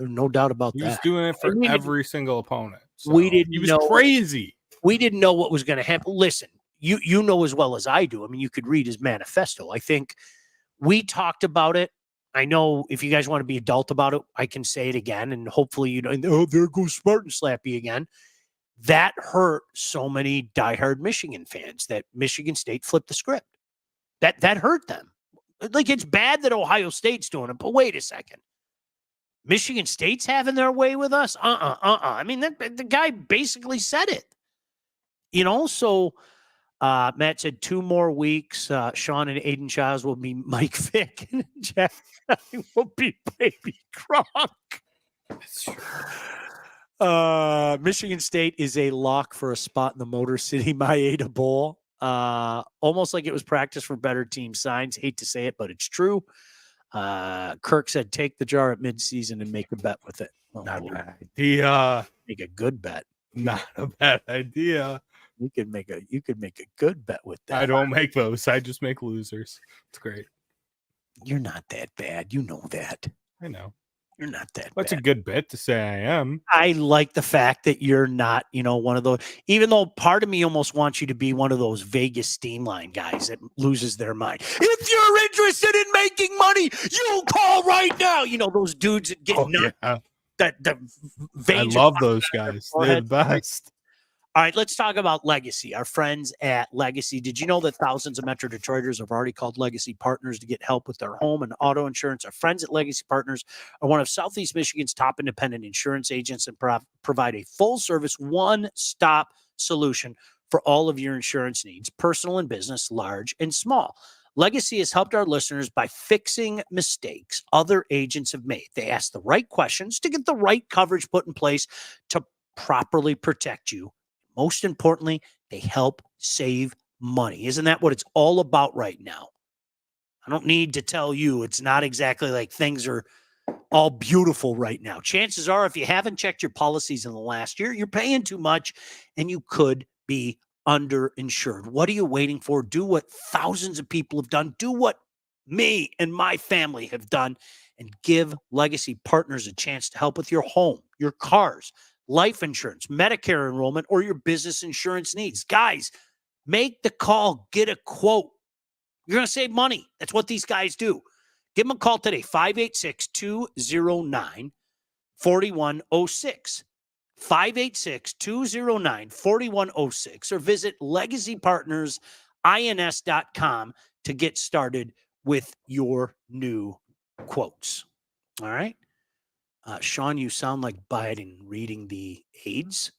No doubt about He that. was doing it for every single opponent. So We didn't he was know- crazy. We didn't know what was going to happen. Listen, you know as well as I do. I mean, you could read his manifesto. I think we talked about it. I know if you guys want to be adult about it, I can say it again, and hopefully you know. Oh, there goes Spartan Slappy again. That hurt so many diehard Michigan fans that Michigan State flipped the script. That hurt them. Like, it's bad that Ohio State's doing it, but wait a second. Michigan State's having their way with us? I mean, the guy basically said it. You know, so Matt said 2 more weeks. Sean and Aiden Chaz will be Mike Vick, and Jeff will be Baby Gronk. That's true. Michigan State is a lock for a spot in the Motor City Maeda Bowl. Almost like it was practice for better team signs. Hate to say it, but it's true. Kirk said, take the jar at midseason and make a bet with it. Well, Not a bad idea. make a good bet. Not a bad idea. You could make a good bet with that. I don't make those. I just make losers. It's great. You're not that bad. You know that. I know. You're not that That's bad. a good bit to say I am. I like the fact that you're not, one of those, even though part of me almost wants you to be one of those Vegas Steamline guys that loses their mind. If you're interested in making money, you call right now. Those dudes that get nuts. Yeah. That the I veins are love popping those out their guys. They're the forehead. best. All right, let's talk about Legacy. Our friends at Legacy. Did you know that thousands of Metro Detroiters have already called Legacy Partners to get help with their home and auto insurance? Our friends at Legacy Partners are one of Southeast Michigan's top independent insurance agents and provide a full-service, one-stop solution for all of your insurance needs, personal and business, large and small. Legacy has helped our listeners by fixing mistakes other agents have made. They ask the right questions to get the right coverage put in place to properly protect you. Most importantly, they help save money. Isn't that what it's all about right now? I don't need to tell you it's not exactly like things are all beautiful right now. Chances are, if you haven't checked your policies in the last year, you're paying too much and you could be underinsured. What are you waiting for? Do what thousands of people have done. Do what me and my family have done and give Legacy Partners a chance to help with your home, your cars, life insurance, Medicare enrollment, or your business insurance needs. Guys, make the call. Get a quote. You're going to save money. That's what these guys do. Give them a call today, 586-209-4106. 586-209-4106, or visit legacypartnersins.com to get started with your new quotes. All right. Sean, you sound like Biden reading the aids.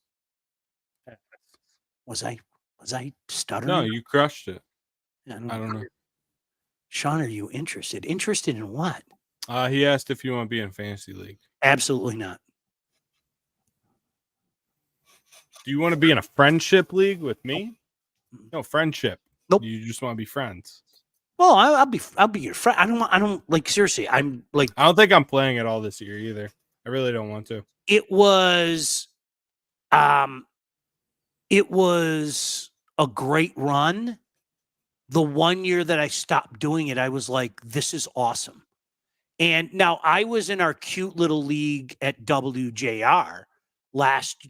Was I stuttering? No, you crushed it. I I don't know. Sean, are you interested? Interested in what? He asked if you want to be in fantasy league. Absolutely not. Do you want to be in a friendship league with me? No, friendship. Nope. You just want to be friends. Well, I'll be your friend. I don't like, seriously. I'm like, I don't think I'm playing it all this year either. I really don't want to. it was a great run. The 1 year that I stopped doing it, I was like, this is awesome. And now I was in our cute little league at WJR last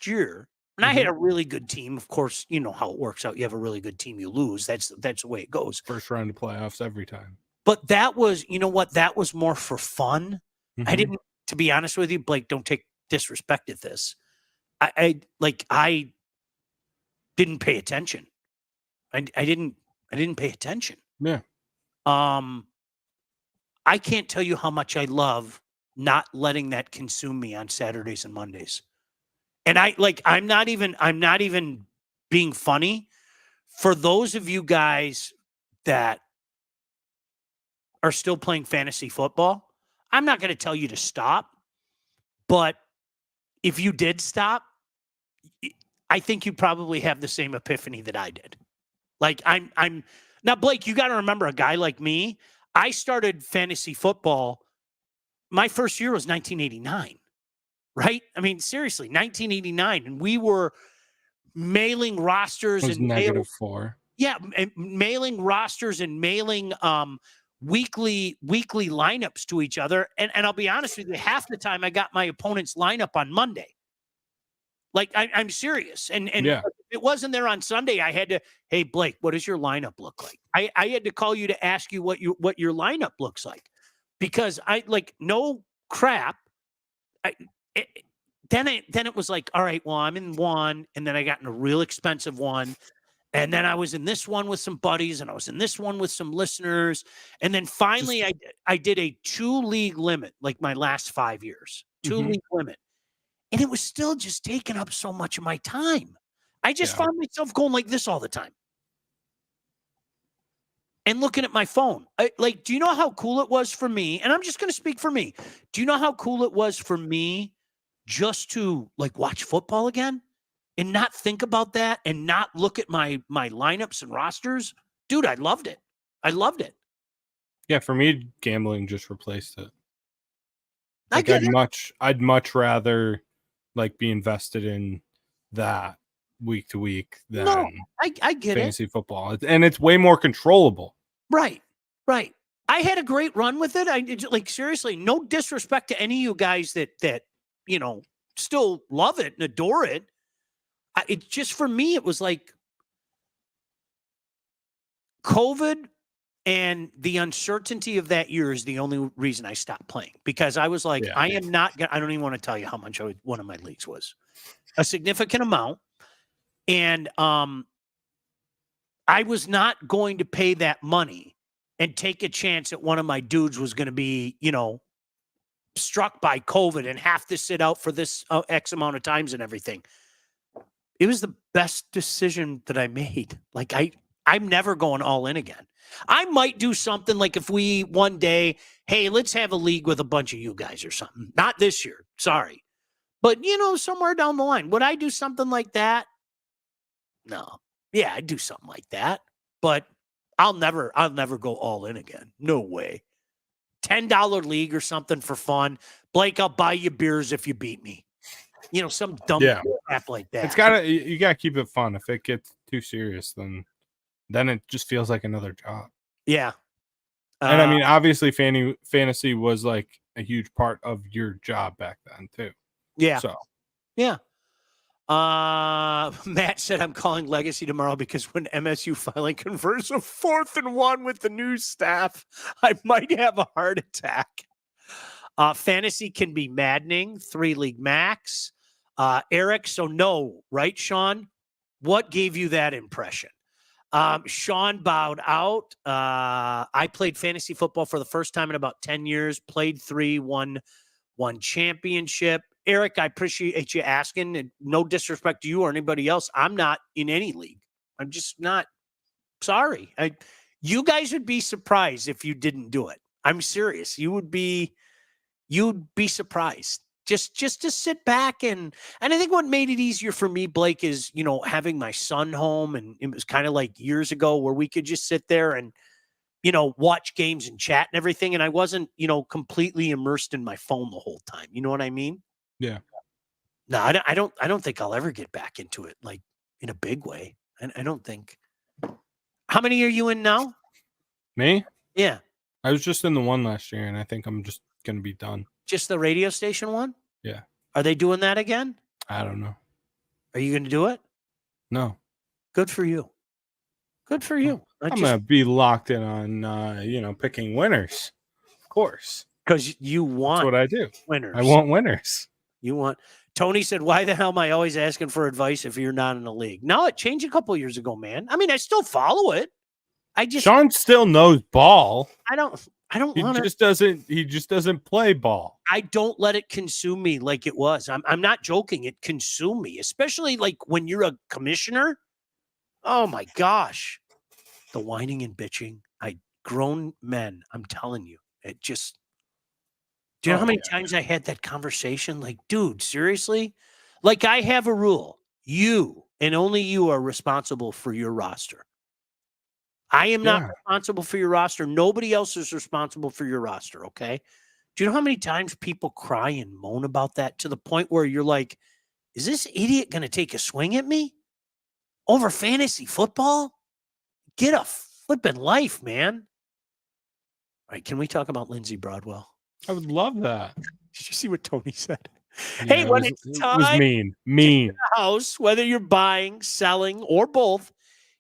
year, and I had a really good team. Of course, you know how it works out. You have a really good team, you lose. That's the way it goes. First round of playoffs every time. But that was, you know what? That was more for fun. I Mhm. didn't, to be honest with you, Blake, don't take disrespect at this. I didn't pay attention. I didn't pay attention. Yeah. I can't tell you how much I love not letting that consume me on Saturdays and Mondays. And I'm not even being funny. For those of you guys that are still playing fantasy football, I'm not going to tell you to stop, but if you did stop, I think you probably have the same epiphany that I did. Like I'm now, Blake, you got to remember, a guy like me, I started fantasy football. My first year was 1989, right? I mean, seriously, 1989. And we were mailing rosters and -4. Yeah, mailing rosters and mailing weekly lineups to each other. And I'll be honest with you, half the time I got my opponent's lineup on Monday. Like I'm serious. And Yeah. if it wasn't there on Sunday, I had to, hey Blake, what does your lineup look like? I had to call you to ask you what your lineup looks like, because no crap. Then it was like, all right, well, I'm in one, and then I got in a real expensive one. And then I was in this one with some buddies, and I was in this one with some listeners. And then finally I did a 2-league limit, like my last 5 years, 2-league limit. And it was still just taking up so much of my time. I just found myself going like this all the time and looking at my phone. Do you know how cool it was for me? And I'm just going to speak for me. Do you know how cool it was for me just to watch football again and not think about that and not look at my lineups and rosters? Dude, I loved it. I loved it. Yeah, for me, gambling just replaced it. I'd much rather be invested in that week to week than I get fantasy football, and it's way more controllable. Right. I had a great run with it. Seriously, no disrespect to any of you guys that still love it and adore it. It just, for me, it was like COVID and the uncertainty of that year is the only reason I stopped playing, because I was like, I am not going to, I don't even want to tell you how much one of my leagues was. A significant amount. And I was not going to pay that money and take a chance that one of my dudes was going to be, struck by COVID and have to sit out for this X amount of times and everything. It was the best decision that I made. I'm never going all in again. I might do something like, if we one day, hey, let's have a league with a bunch of you guys or something. Not this year. Sorry. But, somewhere down the line, would I do something like that? No. Yeah, I'd do something like that. But I'll never go all in again. No way. $10 league or something for fun. Blake, I'll buy you beers if you beat me. Some dumb crap like that. You gotta keep it fun. If it gets too serious, then it just feels like another job. Yeah. And I mean, obviously fantasy was a huge part of your job back then too. Yeah. So yeah. Matt said, I'm calling Legacy tomorrow because when MSU finally converts a 4th and 1 with the new staff, I might have a heart attack. Fantasy can be maddening. 3-league max. Eric, so no, right, Sean? What gave you that impression? Sean bowed out. I played fantasy football for the first time in about 10 years, played 3, won championship. Eric, I appreciate you asking, and no disrespect to you or anybody else. I'm not in any league. I'm just not. Sorry. You guys would be surprised if you didn't do it. I'm serious. You'd be surprised. Just to sit back and I think what made it easier for me, Blake, is, having my son home, and it was kind of like years ago where we could just sit there and, watch games and chat and everything. And I wasn't, completely immersed in my phone the whole time. You know what I mean? Yeah. No, I don't think I'll ever get back into it in a big way. I don't think. How many are you in now? Me? Yeah. I was just in the one last year, and I think I'm just going to be done. Just the radio station one? Yeah. Are they doing that again? I don't know. Are you going to do it? No. Good for you. Good for you. I'm going to be locked in on, picking winners. Of course. Because you want. That's what I do. Winners. I want winners. You want. Tony said, why the hell am I always asking for advice if you're not in the league? No, it changed a couple years ago, man. I mean, I still follow it. Sean still knows ball. I don't He want to. just doesn't play ball. I don't let it consume me like it was. I'm not joking. It consumed me, especially like when you're a commissioner. Oh my gosh. The whining and bitching. Grown men, I'm telling you, it just, do you know how many times I had that conversation? Like, dude, seriously? Like, I have a rule. You and only you are responsible for your roster. I am not responsible for your roster. Nobody else is responsible for your roster, okay? Do you know how many times people cry and moan about that to the point where you're like, is this idiot going to take a swing at me over fantasy football? Get a flipping life, man. All right, can we talk about Lindsey Broadwell? I would love that. Did you see what Tony said? Yeah, Hey, when it's time it was mean. to the house, whether you're buying, selling, or both,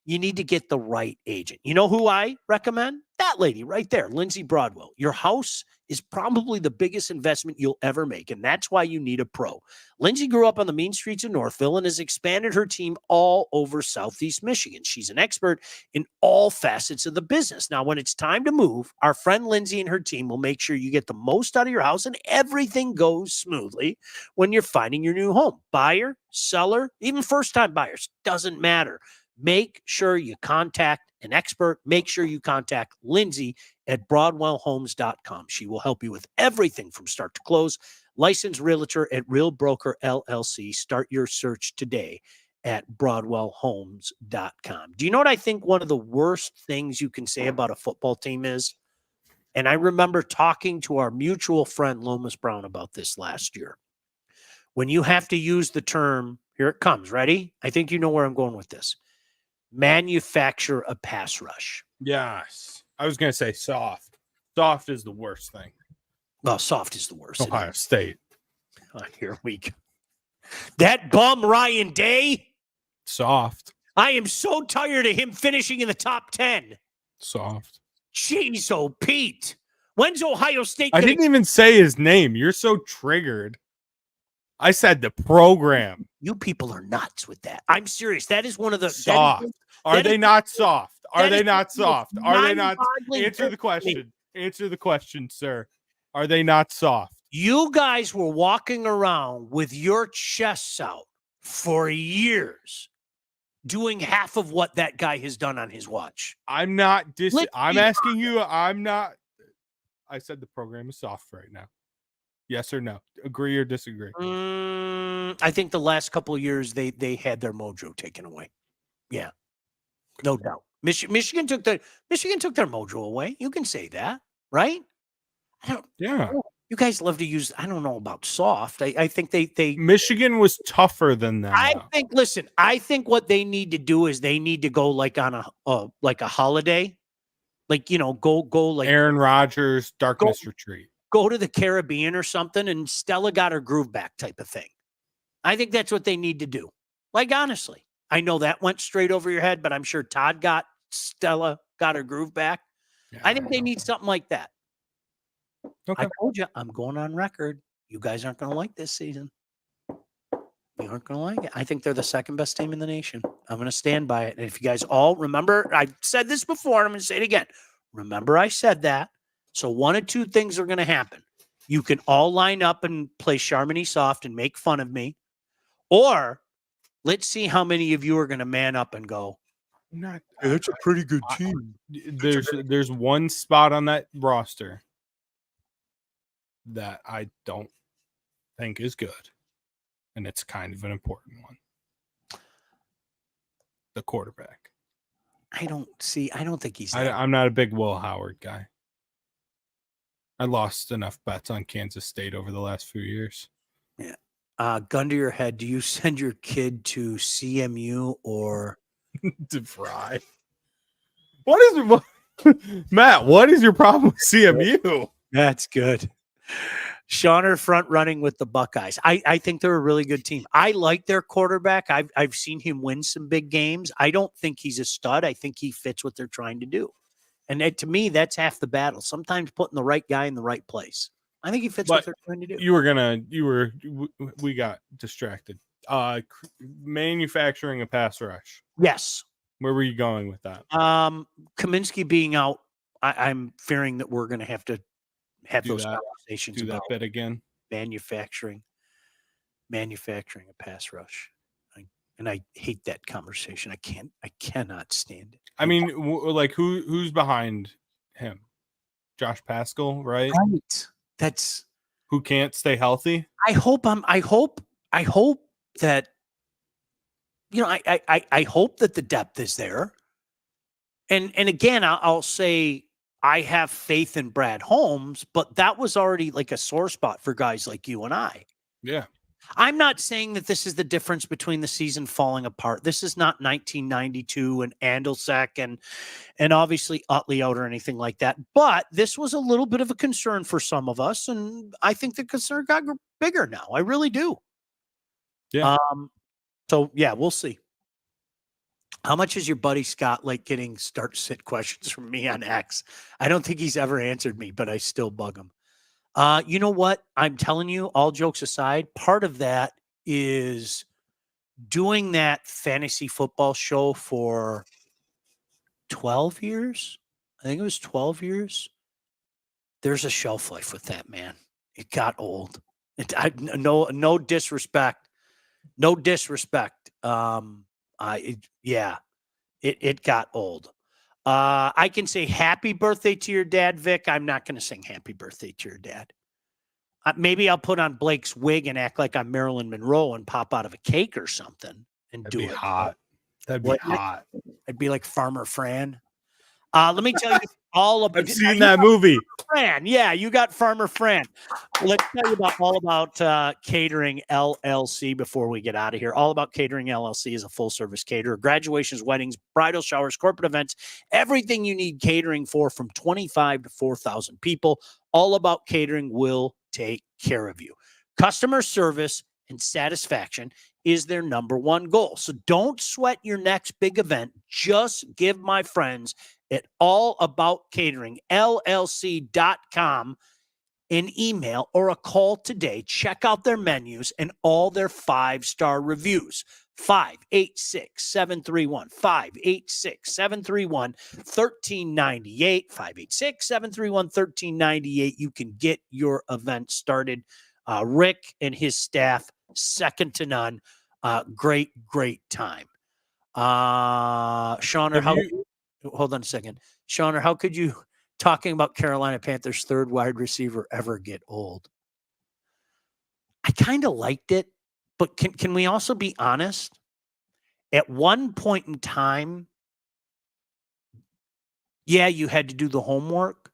you need to get the right agent. You know who I recommend? That lady right there, Lindsey Broadwell. Your house is probably the biggest investment you'll ever make, and that's why you need a pro. Lindsey grew up on the mean streets of Northville and has expanded her team all over Southeast Michigan. She's an expert in all facets of the business. Now, when it's time to move, our friend Lindsey and her team will make sure you get the most out of your house and everything goes smoothly when you're finding your new home. Buyer, seller, even first-time buyers, doesn't matter. Make sure you contact an expert. Make sure you contact Lindsey at BroadwellHomes.com. She will help you with everything from start to close. Licensed realtor at Real Broker LLC. Start your search today at BroadwellHomes.com. Do you know what I think one of the worst things you can say about a football team is? And I remember talking to our mutual friend Lomas Brown about this last year. When you have to use the term, here it comes, ready? I think you know where I'm going with this. Manufacture a pass rush. Yes. I was going to say soft. Soft is the worst thing. Well, soft is the worst. Ohio State. Oh, here we go. That bum Ryan Day. Soft. I am so tired of him finishing in the top 10. Soft. Jeez, oh, Pete. When's Ohio State I didn't even say his name. You're so triggered. I said the program. You people are nuts with that. I'm serious. That is one of the soft. Are they not soft? Are they not soft? Are they not? Answer the question. Answer the question, sir. Are they not soft? You guys were walking around with your chests out for years, doing half of what that guy has done on his watch. I'm not. I'm asking you. I'm not. I said the program is soft right now. Yes or no? Agree or disagree? I think the last couple of years they had their mojo taken away. Yeah, no doubt. Michigan took their mojo away. You can say that, right? You guys love to use. I don't know about soft. I think they Michigan was tougher than that. I think what they need to do is they need to go like on a holiday, like go like Aaron Rodgers darkness retreat. Go to the Caribbean or something, and Stella got her groove back type of thing. I think that's what they need to do. Like, honestly, I know that went straight over your head, but I'm sure Stella got her groove back. Yeah, I think they need something like that. Okay. I told you, I'm going on record. You guys aren't going to like this season. You aren't going to like it. I think they're the second best team in the nation. I'm going to stand by it. And if you guys all remember, I said this before, I'm going to say it again. Remember, I said that. So one of two things are going to happen. You can all line up and play Charmony soft and make fun of me. Or let's see how many of you are going to man up and go, that's a pretty good team. There's one spot on that roster that I don't think is good. And it's kind of an important one. The quarterback. I don't think he's I'm not a big Will Howard guy. I lost enough bets on Kansas State over the last few years. Yeah. Gun to your head, do you send your kid to CMU or DeVry? Matt, what is your problem with CMU? That's good. Shawner front running with the Buckeyes. I think they're a really good team. I like their quarterback. I've seen him win some big games. I don't think he's a stud. I think he fits what they're trying to do. And to me, that's half the battle. Sometimes putting the right guy in the right place. I think he fits what But they're trying to do. We got distracted. Manufacturing a pass rush. Yes. Where were you going with that? Kaminsky being out, I'm fearing that we're going to have to have Do those that. conversations Do that about bit again. manufacturing a pass rush. I hate that conversation. I cannot stand it. I mean, like who's behind him? Josh Pascal, right? Right. That's Who can't stay healthy? I hope that I hope that the depth is there. And again, I'll say I have faith in Brad Holmes, but that was already like a sore spot for guys like you and I. Yeah. I'm not saying that this is the difference between the season falling apart. This is not 1992 and Andelsek and obviously Utley out or anything like that. But this was a little bit of a concern for some of us, and I think the concern got bigger now. I really do. Yeah. So yeah, we'll see. How much is your buddy Scott like getting start-sit questions from me on X? I don't think he's ever answered me, but I still bug him. You know what? I'm telling you, all jokes aside, part of that is doing that fantasy football show for 12 years. I think it was 12 years. There's a shelf life with that, man. It got old. No disrespect. No disrespect. It got old. I can say happy birthday to your dad, Vic. I'm not going to sing happy birthday to your dad. Maybe I'll put on Blake's wig and act like I'm Marilyn Monroe and pop out of a cake or something and That'd do be it. hot. That'd be hot. I'd be like Farmer Fran. Let me tell you all about. I've seen that movie. Fran, yeah, you got Farmer Fran. Let's tell you all about Catering LLC before we get out of here. All About Catering LLC is a full-service caterer. Graduations, weddings, bridal showers, corporate events, everything you need catering for from 25 to 4,000 people. All About Catering will take care of you. Customer service and satisfaction is their number one goal. So don't sweat your next big event. Just give my friends at allaboutcateringllc.com an email or a call today. Check out their menus and all their 5-star reviews. 586-731 1398 586-731-1398. You can get your event started. Rick and his staff, second to none. Great time. Shauner, hold on a second. Shauner, how could you, talking about Carolina Panthers' third wide receiver, ever get old? I kind of liked it, but can we also be honest? At one point in time, yeah, you had to do the homework.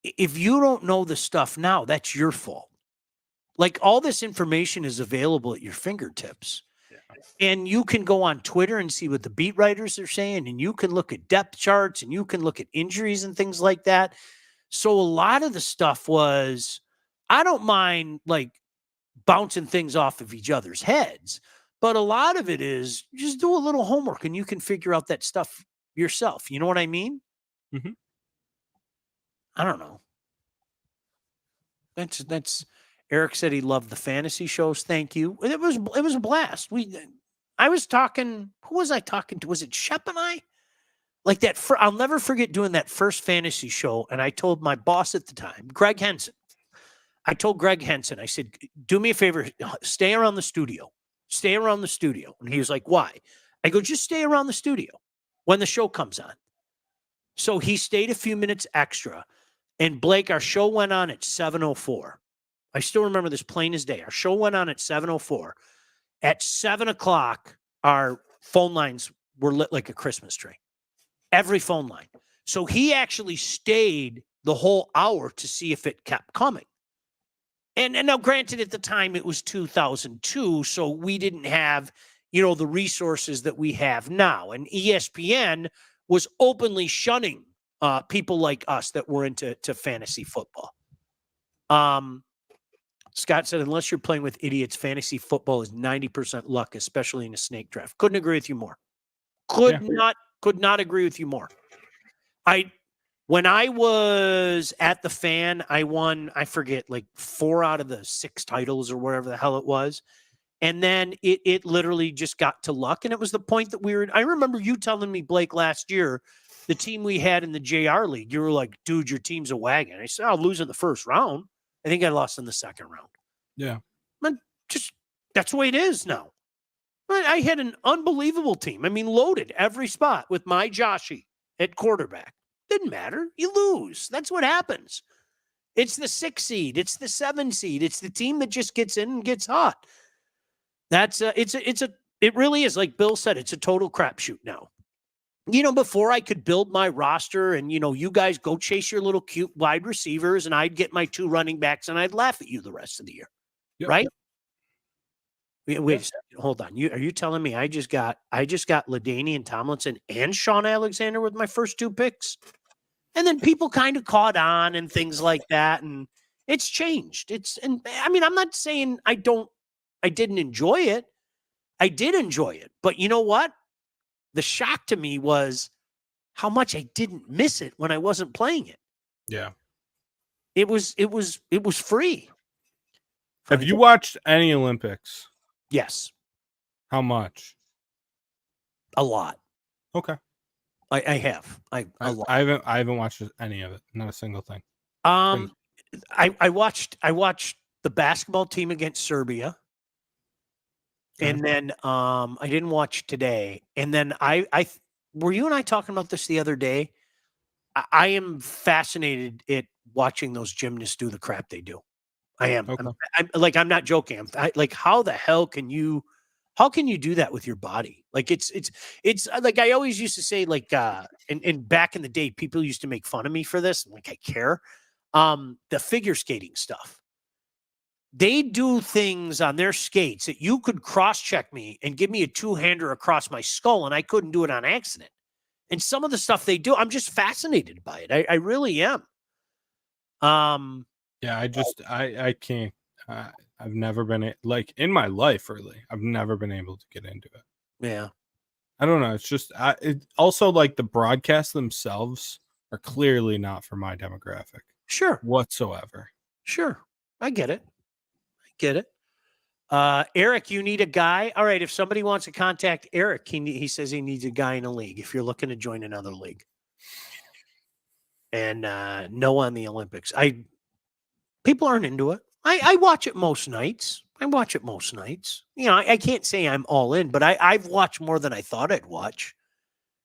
If you don't know the stuff now, that's your fault. Like, all this information is available at your fingertips. And you can go on Twitter and see what the beat writers are saying, and you can look at depth charts, and you can look at injuries and things like that. So a lot of the stuff was, I don't mind like bouncing things off of each other's heads, but a lot of it is just do a little homework and you can figure out that stuff yourself. You know what I mean? Mm-hmm. I don't know. That's Eric said he loved the fantasy shows. Thank you. It was a blast. I was talking, who was I talking to? Was it Shep and I? Like that, I'll never forget doing that first fantasy show. And I told my boss at the time, Greg Henson, I told Greg Henson, I said, do me a favor, stay around the studio. Stay around the studio. And he was like, why? I go, just stay around the studio when the show comes on. So he stayed a few minutes extra. And Blake, our show went on at 7:04. I still remember this plain as day. Our show went on at 7:04. At 7 o'clock, our phone lines were lit like a Christmas tree. Every phone line. So he actually stayed the whole hour to see if it kept coming. And now, granted, at the time it was 2002, so we didn't have, the resources that we have now. And ESPN was openly shunning people like us that were into fantasy football. Scott said, unless you're playing with idiots, fantasy football is 90% luck, especially in a snake draft. Couldn't agree with you more. Could not agree with you more. When I was at the Fan, I won, I forget, like 4 out of the 6 titles or whatever the hell it was. And then it literally just got to luck. And it was the point that I remember you telling me, Blake, last year, the team we had in the JR League, you were like, dude, your team's a wagon. I said, I'll lose in the first round. I think I lost in the second round. Yeah. But just, that's the way it is now. I had an unbelievable team. I mean, loaded every spot with my Joshy at quarterback. Didn't matter. You lose. That's what happens. It's the 6 seed. It's the 7 seed. It's the team that just gets in and gets hot. It really is, like Bill said, it's a total crapshoot now. Before I could build my roster and, you guys go chase your little cute wide receivers and I'd get my 2 running backs and I'd laugh at you the rest of the year. Yep. Right? Wait a second. Hold on. Are you telling me I just got LaDainian Tomlinson and Sean Alexander with my first 2 picks? And then people kind of caught on and things like that. And it's changed. I'm not saying I didn't enjoy it. I did enjoy it. But you know what? The shock to me was how much I didn't miss it when I wasn't playing it. Yeah. It was free. Have you watched any Olympics? Yes. How much? A lot. Okay. I have. A lot. I haven't watched any of it. Not a single thing. I watched the basketball team against Serbia. And then I didn't watch today. And then I were you and I talking about this the other day? I am fascinated at watching those gymnasts do the crap they do. I am. Okay. I'm not joking. Like, how the hell can you do that with your body? Like, it's like I always used to say, like, and back in the day, people used to make fun of me for this. Like, I care. The figure skating stuff. They do things on their skates that you could cross-check me and give me a 2-hander across my skull, and I couldn't do it on accident. And some of the stuff they do, I'm just fascinated by it. I really am. Yeah, I can't. I've never been like in my life, really. I've never been able to get into it. Yeah, I don't know. It's just it also like the broadcasts themselves are clearly not for my demographic. Sure, whatsoever. Sure, I get it. Eric, you need a guy. All right, if somebody wants to contact Eric, he says he needs a guy in a league. If you're looking to join another league, and no on the Olympics, people aren't into it. I watch it most nights. I can't say I'm all in, but I've watched more than I thought I'd watch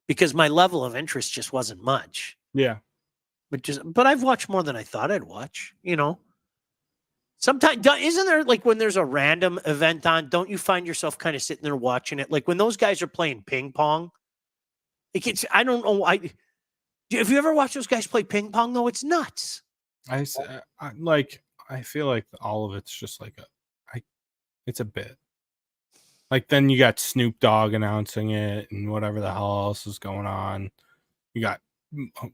because my level of interest just wasn't much. Yeah, but I've watched more than I thought I'd watch. Sometimes, isn't there, like, when there's a random event on, don't you find yourself kind of sitting there watching it? Like when those guys are playing ping pong, I don't know. Have you ever watched those guys play ping pong though? It's nuts. I feel like all of it's just like it's a bit. Like then you got Snoop Dogg announcing it and whatever the hell else is going on. You got,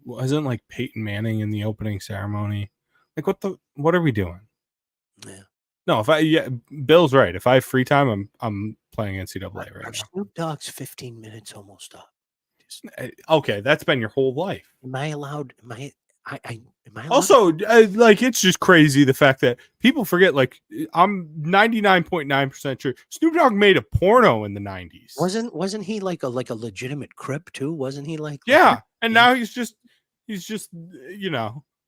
wasn't like Peyton Manning in the opening ceremony? Like what are we doing? Yeah. No, Bill's right. If I have free time, I'm playing NCAA right now. Snoop Dogg's 15 minutes almost up. Okay, that's been your whole life. Am I allowed? Am I allowed? Also, like, it's just crazy the fact that people forget. Like, I'm 99.9% sure Snoop Dogg made a porno in the 90s. Wasn't he like a legitimate Crip too? Wasn't he like? Yeah, and now he's just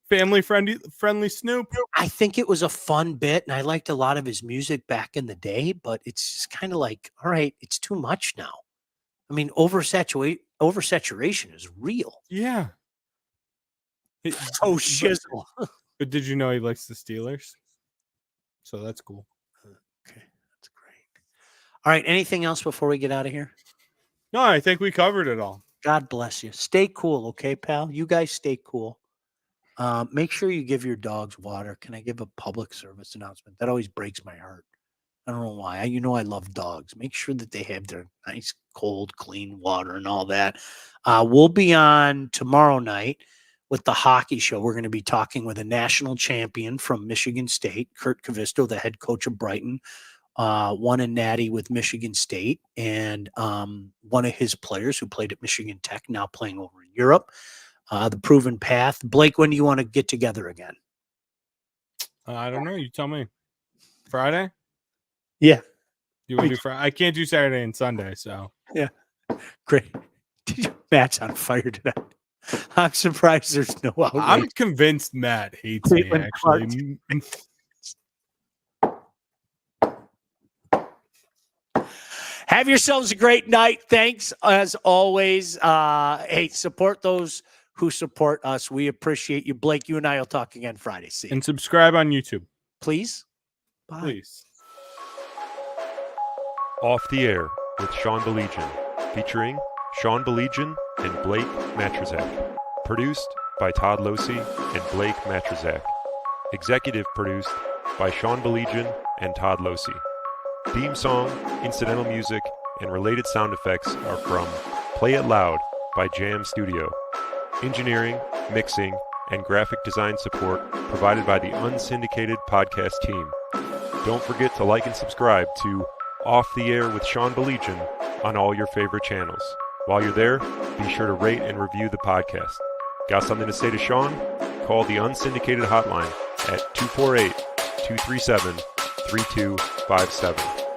family friendly Snoop. I think it was a fun bit, and I liked a lot of his music back in the day, but it's just kind of like, all right, it's too much now. I mean, oversaturation is real. Yeah. So shizzle. But did you know he likes the Steelers? So that's cool. Okay, that's great. All right, anything else before we get out of here? No, I think we covered it all. God bless you. Stay cool, okay, pal? You guys stay cool. Make sure you give your dogs water. Can I give a public service announcement? That always breaks my heart. I don't know why. I love dogs. Make sure that they have their nice, cold, clean water and all that. We'll be on tomorrow night with the hockey show. We're going to be talking with a national champion from Michigan State, Kurt Kavisto, the head coach of Brighton, won a natty with Michigan State, and one of his players who played at Michigan Tech, now playing over in Europe. the proven path. Blake, when do you want to get together again? I don't know. You tell me. Friday? Yeah. You want to do Friday? I can't do Saturday and Sunday, so. Great. Matt's on fire tonight. I'm surprised there's no outrage. I'm convinced Matt hates me, Caitlin actually. Have yourselves a great night. Thanks as always. Hey, support those who support us. We appreciate you. Blake, you and I will talk again Friday. See you. And subscribe on YouTube. Please. Bye. Please. Off the Air with Sean Belegian, featuring Sean Belegian and Blake Matrazak. Produced by Todd Losey and Blake Matrazak. Executive produced by Sean Belegian and Todd Losey. Theme song, incidental music, and related sound effects are from Play It Loud by Jam Studio. Engineering, mixing, and graphic design support provided by the Unsyndicated Podcast team. Don't forget to like and subscribe to Off the Air with Sean Belegian on all your favorite channels. While you're there, be sure to rate and review the podcast. Got something to say to Sean? Call the Unsyndicated hotline at 248-237-3257.